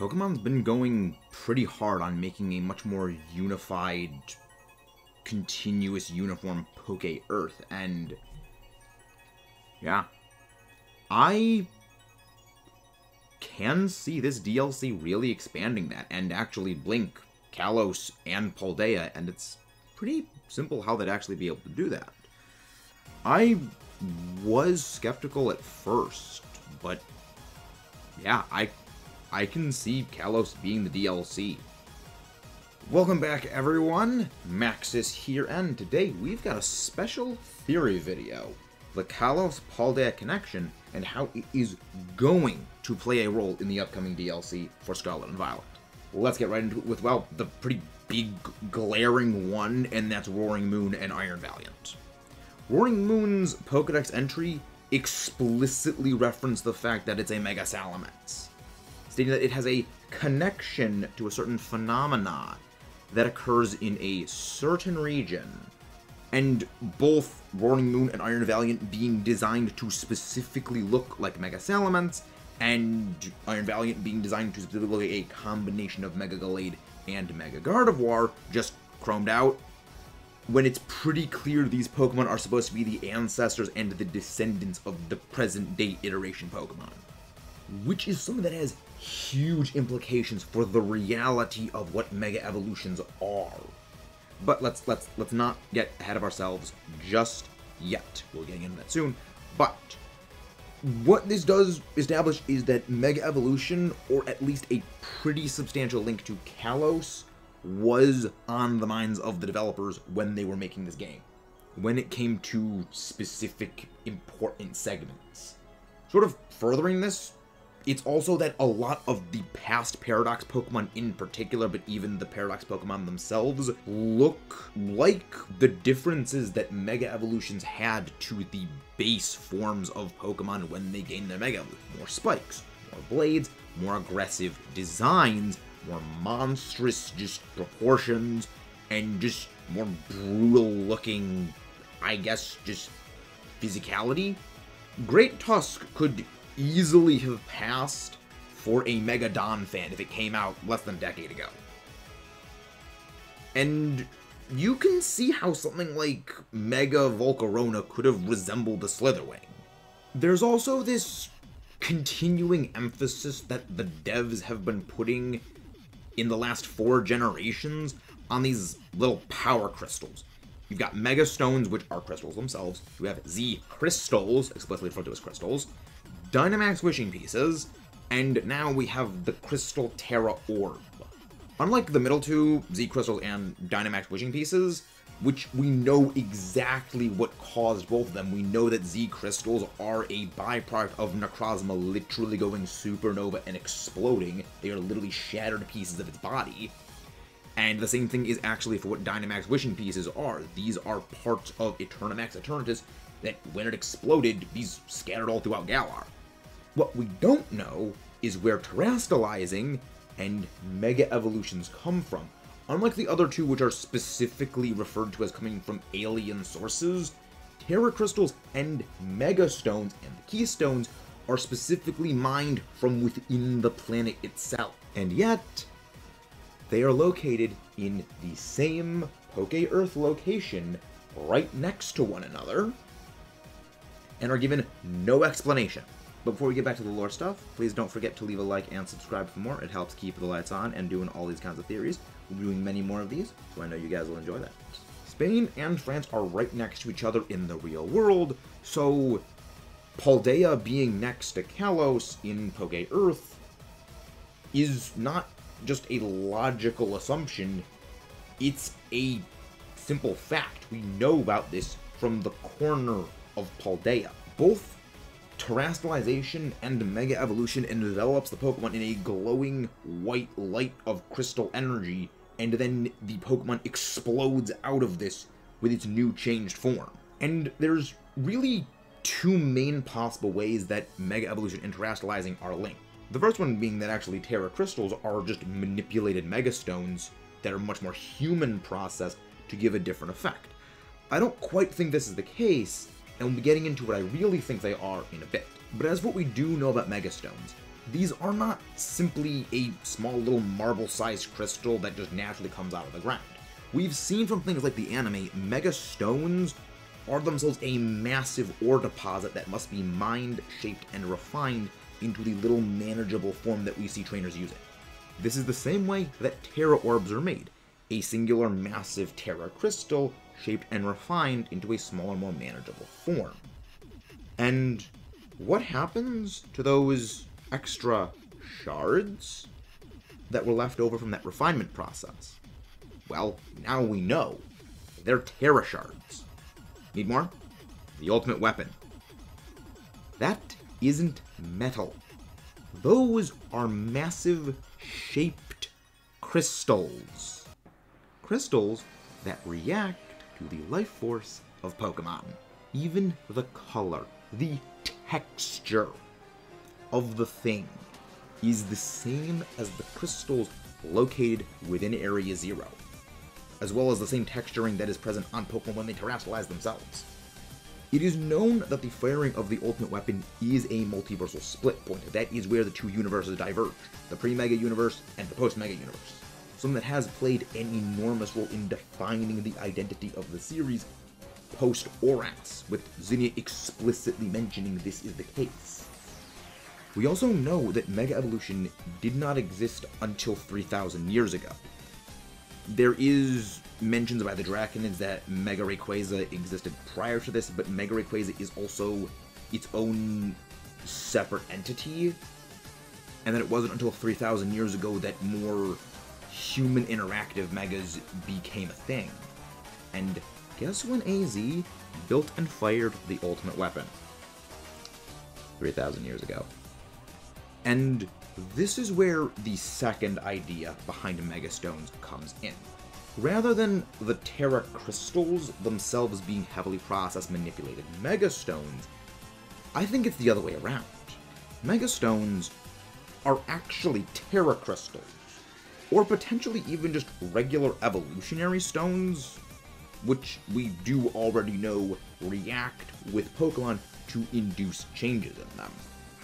Pokemon's been going pretty hard on making a much more unified, continuous, uniform Poke Earth, and yeah, I can see this DLC really expanding that, and actually blink Kalos and Paldea, and it's pretty simple how they'd actually be able to do that. I was skeptical at first, but yeah, I can see Kalos being the DLC. Welcome back, everyone. Maxis here, and today we've got a special theory video. The Kalos-Paldea connection and how it is going to play a role in the upcoming DLC for Scarlet and Violet. Let's get right into it with, well, the pretty big, glaring one, and that's Roaring Moon and Iron Valiant. Roaring Moon's Pokedex entry explicitly referenced the fact that it's a Mega Salamence, stating that it has a connection to a certain phenomena that occurs in a certain region, and both Roaring Moon and Iron Valiant being designed to specifically look like Mega Salamence, and Iron Valiant being designed to specifically look like a combination of Mega Gallade and Mega Gardevoir, just chromed out, when it's pretty clear these Pokemon are supposed to be the ancestors and the descendants of the present-day iteration Pokemon. Which is something that has huge implications for the reality of what Mega Evolutions are. But let's not get ahead of ourselves just yet. We'll get into that soon. But what this does establish is that Mega Evolution, or at least a pretty substantial link to Kalos, was on the minds of the developers when they were making this game, when it came to specific important segments. Sort of furthering this, it's also that a lot of the past Paradox Pokemon in particular, but even the Paradox Pokemon themselves, look like the differences that Mega Evolutions had to the base forms of Pokemon when they gained their Mega Evolution. More spikes, more blades, more aggressive designs, more monstrous just proportions, and just more brutal looking, I guess, just physicality. Great Tusk could easily have passed for a Megadon fan if it came out less than a decade ago. And you can see how something like Mega Volcarona could have resembled a Slitherwing. There's also this continuing emphasis that the devs have been putting in the last 4 generations on these little power crystals. You've got Mega Stones, which are crystals themselves. You have Z Crystals, explicitly referred to as crystals, Dynamax Wishing Pieces, and now we have the Crystal Terra Orb. Unlike the middle two, Z Crystals and Dynamax Wishing Pieces, which we know exactly what caused both of them. We know that Z Crystals are a byproduct of Necrozma literally going supernova and exploding. They are literally shattered pieces of its body. And the same thing is actually for what Dynamax Wishing Pieces are. These are parts of Eternamax Eternatus that, when it exploded, these scattered all throughout Galar. What we don't know is where Terastallizing and Mega Evolutions come from. Unlike the other two, which are specifically referred to as coming from alien sources, Terra Crystals and Mega Stones and the Keystones are specifically mined from within the planet itself. And yet, they are located in the same Poke Earth location right next to one another and are given no explanation. But before we get back to the lore stuff, please don't forget to leave a like and subscribe for more. It helps keep the lights on and doing all these kinds of theories. We'll be doing many more of these, so I know you guys will enjoy that. Spain and France are right next to each other in the real world, so Paldea being next to Kalos in Poke Earth is not just a logical assumption, it's a simple fact. We know about this from the corner of Paldea. Both Terastallization and Mega Evolution envelops the Pokemon in a glowing white light of crystal energy, and then the Pokemon explodes out of this with its new changed form. And there's really 2 main possible ways that Mega Evolution and Terastallizing are linked. The first one being that actually Terra Crystals are just manipulated Mega Stones that are much more human processed to give a different effect. I don't quite think this is the case, and we'll be getting into what I really think they are in a bit. But as what we do know about Mega Stones, These are not simply a small little marble-sized crystal that just naturally comes out of the ground. We've seen from things like the anime, Mega Stones are themselves a massive ore deposit that must be mined, shaped, and refined into the little manageable form that we see trainers using. This is the same way that Terra Orbs are made, a singular massive Terra crystal shaped and refined into a smaller, more manageable form. And what happens to those extra shards that were left over from that refinement process? Well, now we know. They're Terra shards. Need more? The ultimate weapon. That isn't metal. Those are massive shaped crystals. Crystals that react to the life force of Pokemon. Even the color, the texture of the thing is the same as the crystals located within Area 0, as well as the same texturing that is present on Pokemon when they terrestrialize themselves. It is known that the firing of the ultimate weapon is a multiversal split point. That is where the two universes diverge, the pre-Mega universe and the post-Mega universe. Something that has played an enormous role in defining the identity of the series post-Orax, with Zinnia explicitly mentioning this is the case. We also know that Mega Evolution did not exist until 3,000 years ago. There is mentions by the Draconids that Mega Rayquaza existed prior to this, but Mega Rayquaza is also its own separate entity, and that it wasn't until 3,000 years ago that more human interactive Megas became a thing. And guess when AZ built and fired the ultimate weapon? 3,000 years ago. And this is where the second idea behind Mega Stones comes in. Rather than the Terra crystals themselves being heavily processed, manipulated Mega Stones, I think it's the other way around. Mega Stones are actually Terra crystals, or potentially even just regular evolutionary stones, which we do already know react with Pokemon to induce changes in them.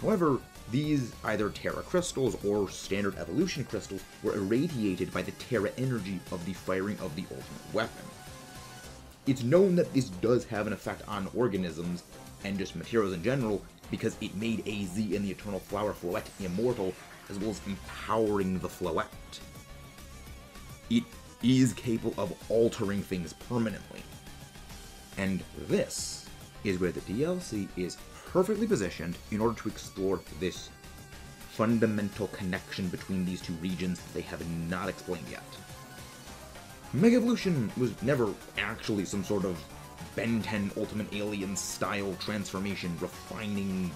However, these either Terra crystals or standard evolution crystals were irradiated by the Terra energy of the firing of the ultimate weapon. It's known that this does have an effect on organisms and just materials in general because it made AZ and the Eternal Flower Floette immortal, as well as empowering the Floette. It is capable of altering things permanently. And this is where the DLC is perfectly positioned in order to explore this fundamental connection between these two regions they have not explained yet. Mega Evolution was never actually some sort of Ben 10 Ultimate Alien style transformation refining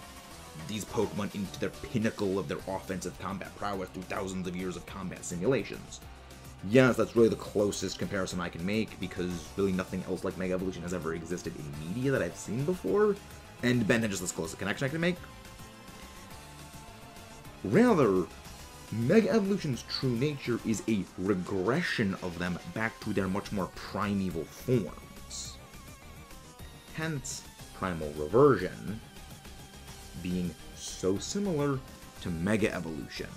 these Pokemon into their pinnacle of their offensive combat prowess through thousands of years of combat simulations. Yes, that's really the closest comparison I can make, because really nothing else like Mega Evolution has ever existed in media that I've seen before, and Ben 10 is just the closest connection I can make. Rather, Mega Evolution's true nature is a regression of them back to their much more primeval forms. Hence, Primal Reversion being so similar to Mega Evolution.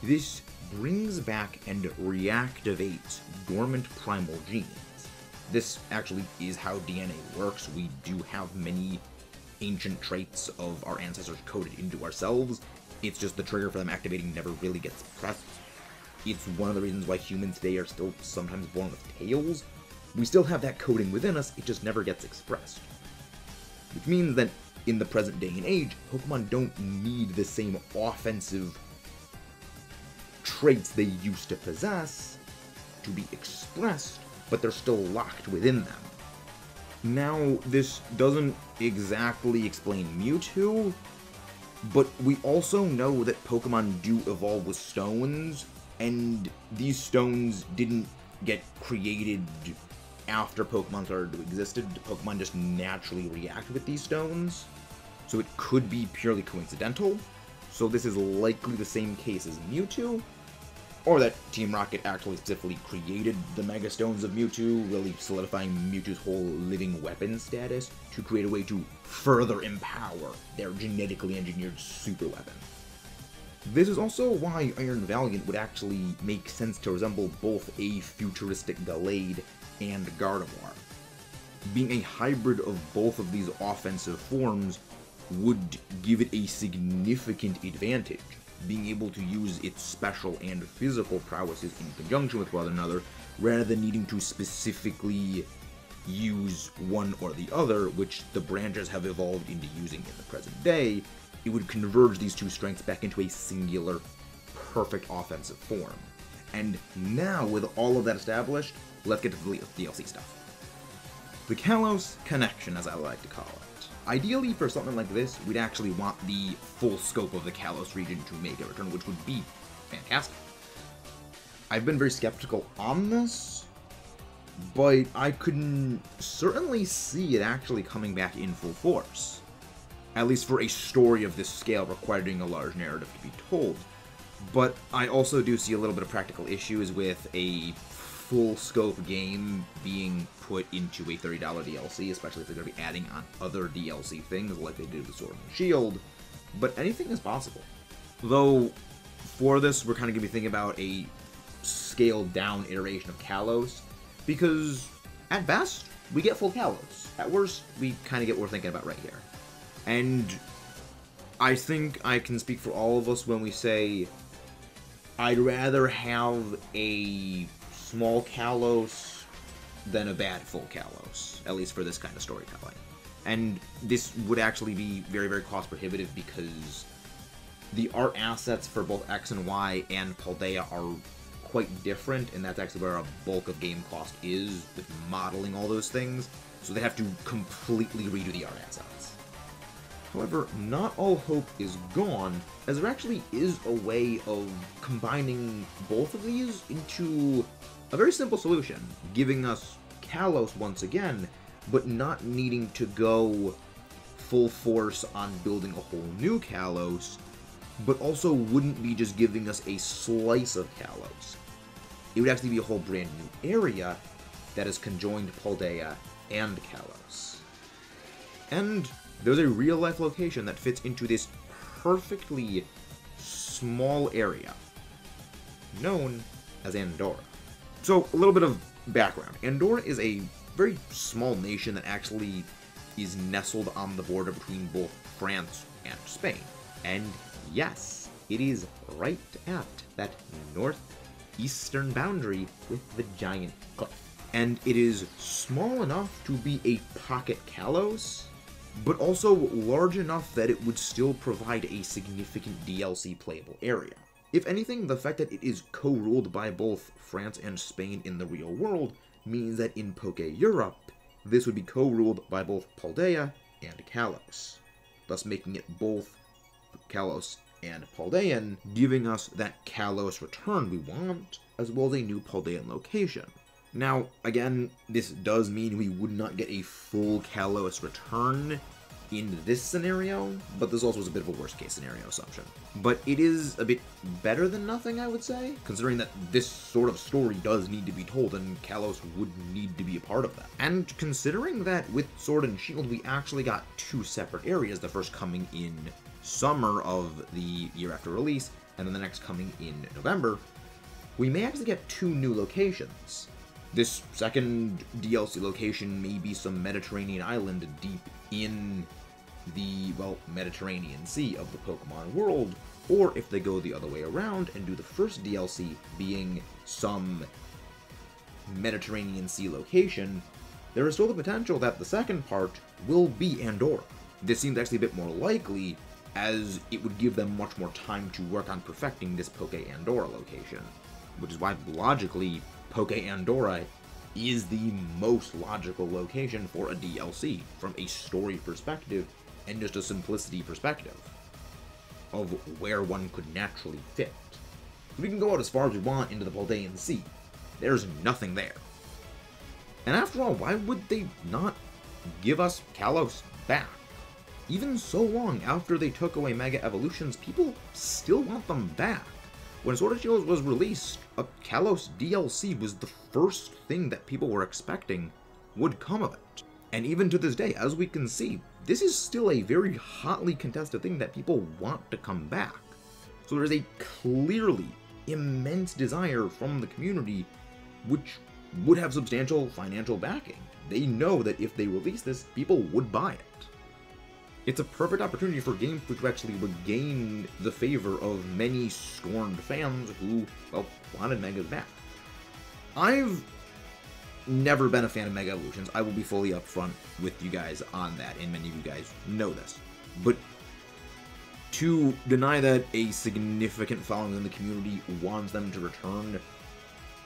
This brings back and reactivates dormant primal genes. This actually is how DNA works. We do have many ancient traits of our ancestors coded into ourselves. It's just the trigger for them activating never really gets pressed. It's one of the reasons why humans today are still sometimes born with tails. We still have that coding within us, it just never gets expressed. Which means that in the present day and age, Pokemon don't need the same offensive traits they used to possess to be expressed, but they're still locked within them. Now, this doesn't exactly explain Mewtwo, but we also know that Pokemon do evolve with stones, and these stones didn't get created after Pokemon started to exist. Pokemon just naturally react with these stones, so it could be purely coincidental. So this is likely the same case as Mewtwo, or that Team Rocket actually specifically created the Mega Stones of Mewtwo, really solidifying Mewtwo's whole living weapon status to create a way to further empower their genetically engineered super weapon. This is also why Iron Valiant would actually make sense to resemble both a futuristic Gallade and Gardevoir. Being a hybrid of both of these offensive forms would give it a significant advantage, being able to use its special and physical prowesses in conjunction with one another, rather than needing to specifically use one or the other, which the branches have evolved into using in the present day. It would converge these two strengths back into a singular, perfect offensive form. And now, with all of that established, let's get to the DLC stuff. The Kalos Connection, as I like to call it. Ideally, for something like this, we'd actually want the full scope of the Kalos region to make a return, which would be fantastic. I've been very skeptical on this, but I could certainly see it actually coming back in full force. At least for a story of this scale requiring a large narrative to be told. But I also do see a little bit of practical issues with a full scope game being put into a $30 DLC, especially if they're going to be adding on other DLC things like they did with Sword and Shield. But anything is possible. Though, for this, we're kind of going to be thinking about a scaled down iteration of Kalos, because at best, we get full Kalos. At worst, we kind of get what we're thinking about right here. And I think I can speak for all of us when we say I'd rather have a small Kalos than a bad full Kalos, at least for this kind of storytelling. And this would actually be very, very cost prohibitive because the art assets for both X and Y and Paldea are quite different, and that's actually where a bulk of game cost is, with modeling all those things, so they have to completely redo the art assets. However, not all hope is gone, as there actually is a way of combining both of these into a very simple solution, giving us Kalos once again, but not needing to go full force on building a whole new Kalos, but also wouldn't be just giving us a slice of Kalos. It would actually be a whole brand new area that is conjoined Paldea and Kalos. And there's a real-life location that fits into this perfectly small area, known as Andorra. So, a little bit of background. Andorra is a very small nation that actually is nestled on the border between both France and Spain. And yes, it is right at that northeastern boundary with the giant cliff. And it is small enough to be a pocket Kalos, but also large enough that it would still provide a significant DLC playable area. If anything, the fact that it is co-ruled by both France and Spain in the real world means that in Poke Europe, this would be co-ruled by both Paldea and Kalos, thus making it both Kalos and Paldean, giving us that Kalos return we want, as well as a new Paldean location. Now, again, this does mean we would not get a full Kalos return in this scenario, but this also is a bit of a worst-case scenario assumption. But it is a bit better than nothing, I would say, considering that this sort of story does need to be told, and Kalos would need to be a part of that. And considering that with Sword and Shield, we actually got two separate areas, the first coming in summer of the year after release, and then the next coming in November, we may actually get two new locations. This second DLC location may be some Mediterranean island deep in the, well, Mediterranean Sea of the Pokemon world, or if they go the other way around and do the first DLC being some Mediterranean Sea location, there is still the potential that the second part will be Andorra. This seems actually a bit more likely, as it would give them much more time to work on perfecting this Poke Andorra location, which is why, logically, Poke Andorra is the most logical location for a DLC from a story perspective and just a simplicity perspective of where one could naturally fit. We can go out as far as we want into the Paldean Sea. There's nothing there. And after all, why would they not give us Kalos back? Even so long after they took away Mega Evolutions, people still want them back. When Sword and Shield was released, a Kalos DLC was the first thing that people were expecting would come of it. And even to this day, as we can see, this is still a very hotly contested thing that people want to come back. So there's a clearly immense desire from the community, which would have substantial financial backing. They know that if they release this, people would buy it. It's a perfect opportunity for Game Freak to actually regain the favor of many scorned fans who, well, wanted Megas back. I've never been a fan of Mega Evolutions. I will be fully upfront with you guys on that, and many of you guys know this. But to deny that a significant following in the community wants them to return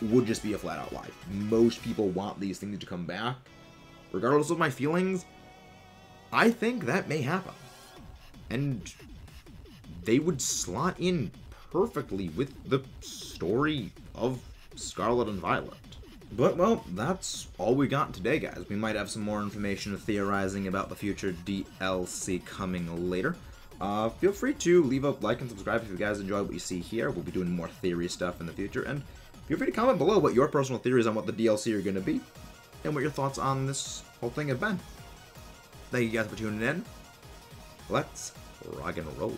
would just be a flat-out lie. Most people want these things to come back. Regardless of my feelings, I think that may happen. And they would slot in perfectly with the story of Scarlet and Violet. But, well, that's all we got today, guys. We might have some more information theorizing about the future DLC coming later. Feel free to leave a like and subscribe if you guys enjoy what you see here. We'll be doing more theory stuff in the future. And feel free to comment below what your personal theories on what the DLC are going to be, and what your thoughts on this whole thing have been. Thank you guys for tuning in. Let's rock and roll.